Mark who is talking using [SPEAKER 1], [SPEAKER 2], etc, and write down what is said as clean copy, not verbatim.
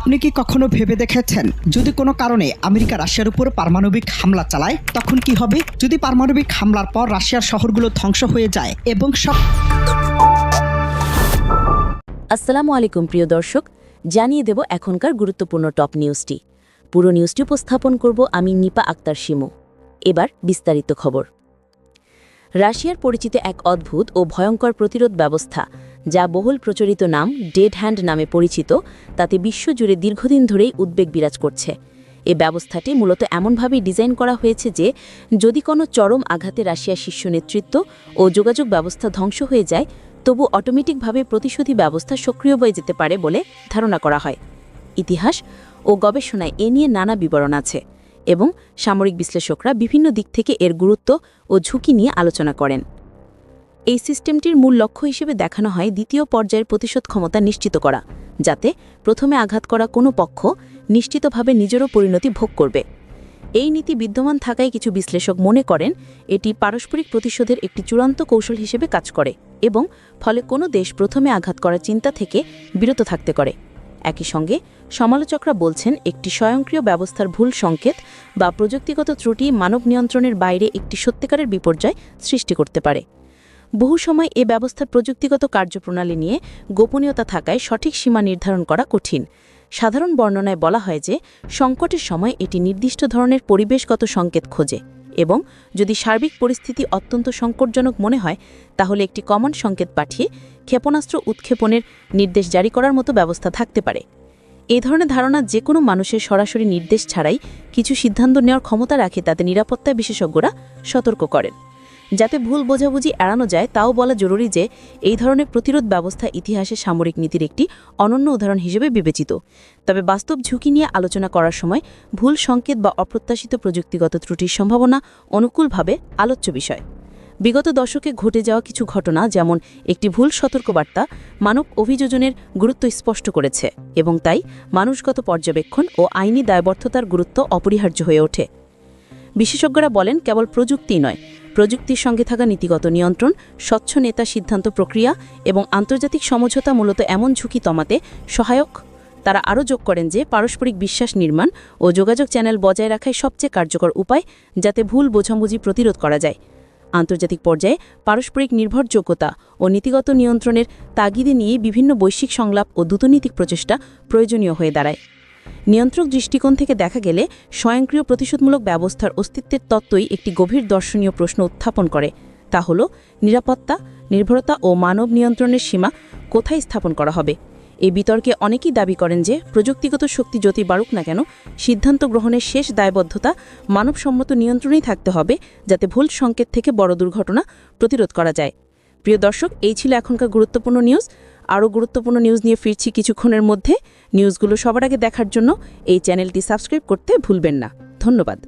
[SPEAKER 1] আপনি কি কখনো ভেবে দেখেছেন যদি কোনো কারণে আমেরিকা রাশিয়ার উপর পারমাণবিক হামলা চালায় তখন কি হবে? যদি পারমাণবিক হামলার পর রাশিয়ার শহরগুলো ধ্বংস হয়ে যায় এবং সব।
[SPEAKER 2] আসসালামু আলাইকুম প্রিয় দর্শক, জানিয়ে দেব এখনকার গুরুত্বপূর্ণ টপ নিউজটি। পুরো নিউজটি উপস্থাপন করব আমি নিপা আক্তার শিমু। এবার বিস্তারিত খবর। রাশিয়ার পরিচিত এক অদ্ভুত ও ভয়ঙ্কর প্রতিরোধ ব্যবস্থা, যা বহুল প্রচলিত নাম ডেড হ্যান্ড নামে পরিচিত, তাতে বিশ্বজুড়ে দীর্ঘদিন ধরেই উদ্বেগ বিরাজ করছে। এ ব্যবস্থাটি মূলত এমনভাবেই ডিজাইন করা হয়েছে যে যদি কোনো চরম আঘাতে রাশিয়ার শীর্ষ নেতৃত্ব ও যোগাযোগ ব্যবস্থা ধ্বংস হয়ে যায়, তবু অটোমেটিকভাবে প্রতিশোধী ব্যবস্থা সক্রিয় হয়ে যেতে পারে বলে ধারণা করা হয়। ইতিহাস ও গবেষণায় এ নিয়ে নানা বিবরণ আছে এবং সামরিক বিশ্লেষকরা বিভিন্ন দিক থেকে এর গুরুত্ব ও ঝুঁকি নিয়ে আলোচনা করেন। এই সিস্টেমটির মূল লক্ষ্য হিসেবে দেখানো হয় দ্বিতীয় পর্যায়ের প্রতিশোধ ক্ষমতা নিশ্চিত করা, যাতে প্রথমে আঘাত করা কোনো পক্ষ নিশ্চিতভাবে নিজেরও পরিণতি ভোগ করবে। এই নীতি বিদ্যমান থাকায় কিছু বিশ্লেষক মনে করেন এটি পারস্পরিক প্রতিশোধের একটি চূড়ান্ত কৌশল হিসেবে কাজ করে এবং ফলে কোনো দেশ প্রথমে আঘাত করার চিন্তা থেকে বিরত থাকতে করে। একই সঙ্গে সমালোচকরা বলছেন একটি স্বয়ংক্রিয় ব্যবস্থার ভুল সংকেত বা প্রযুক্তিগত ত্রুটি মানব নিয়ন্ত্রণের বাইরে একটি সত্যিকারের বিপর্যয় সৃষ্টি করতে পারে। বহু সময় এ ব্যবস্থার প্রযুক্তিগত কার্যপ্রণালী নিয়ে গোপনীয়তা থাকায় সঠিক সীমা নির্ধারণ করা কঠিন। সাধারণ বর্ণনায় বলা হয় যে সংকটের সময় এটি নির্দিষ্ট ধরনের পরিবেশগত সংকেত খোঁজে এবং যদি সার্বিক পরিস্থিতি অত্যন্ত সংকটজনক মনে হয় তাহলে একটি কমান্ড সংকেত পাঠিয়ে ক্ষেপণাস্ত্র উৎক্ষেপণের নির্দেশ জারি করার মতো ব্যবস্থা থাকতে পারে। এ ধরনের ধারণা যে কোনো মানুষের সরাসরি নির্দেশ ছাড়াই কিছু সিদ্ধান্ত নেওয়ার ক্ষমতা রাখে, তাতে নিরাপত্তা বিশেষজ্ঞরা সতর্ক করেন। যাতে ভুল বোঝাবুঝি এড়ানো যায় তাও বলা জরুরি যে এই ধরনের প্রতিরোধ ব্যবস্থা ইতিহাসে সামরিক নীতির একটি অনন্য উদাহরণ হিসেবে বিবেচিত। তবে বাস্তব ঝুঁকি নিয়ে আলোচনা করার সময় ভুল সংকেত বা অপ্রত্যাশিত প্রযুক্তিগত ত্রুটির সম্ভাবনা অনুকূলভাবে আলোচ্য বিষয়। বিগত দশকে ঘটে যাওয়া কিছু ঘটনা, যেমন একটি ভুল সতর্কবার্তা, মানব অভিযোজনের গুরুত্ব স্পষ্ট করেছে এবং তাই মানুষগত পর্যবেক্ষণ ও আইনি দায়বদ্ধতার গুরুত্ব অপরিহার্য হয়ে ওঠে। বিশেষজ্ঞরা বলেন কেবল প্রযুক্তিই নয়, প্রযুক্তির সঙ্গে থাকা নীতিগত নিয়ন্ত্রণ, স্বচ্ছ নেতা সিদ্ধান্ত প্রক্রিয়া এবং আন্তর্জাতিক সমঝোতা মূলত এমন ঝুঁকি কমাতে সহায়ক। তারা আরও যোগ করেন যে পারস্পরিক বিশ্বাস নির্মাণ ও যোগাযোগ চ্যানেল বজায় রাখাই সবচেয়ে কার্যকর উপায়, যাতে ভুল বোঝাবুঝি প্রতিরোধ করা যায়। আন্তর্জাতিক পর্যায়ে পারস্পরিক নির্ভরযোগ্যতা ও নীতিগত নিয়ন্ত্রণের তাগিদে নিয়ে বিভিন্ন বৈশ্বিক সংলাপ ও দ্রুতনীতিক প্রচেষ্টা প্রয়োজনীয় হয়ে দাঁড়ায়। নিয়ন্ত্রক দৃষ্টিকোণ থেকে দেখা গেলে স্বয়ংক্রিয় প্রতিশোধমূলক ব্যবস্থার অস্তিত্বের তত্ত্বই একটি গভীর দর্শনীয় প্রশ্ন উত্থাপন করে। তা হল নিরাপত্তা, নির্ভরতা ও মানব নিয়ন্ত্রণের সীমা কোথায় স্থাপন করা হবে। এই বিতর্কে অনেকেই দাবি করেন যে প্রযুক্তিগত শক্তি যতই বাড়ুক না কেন, সিদ্ধান্ত গ্রহণের শেষ দায়বদ্ধতা মানবসম্মত নিয়ন্ত্রণেই থাকতে হবে, যাতে ভুল সংকেত থেকে বড় দুর্ঘটনা প্রতিরোধ করা যায়। প্রিয় দর্শক, এই ছিল এখনকার গুরুত্বপূর্ণ নিউজ। আরও গুরুত্বপূর্ণ নিউজ নিয়ে ফিরছি কিছুক্ষণের মধ্যে। নিউজগুলো সবার আগে দেখার জন্য এই চ্যানেলটি সাবস্ক্রাইব করতে ভুলবেন না। ধন্যবাদ।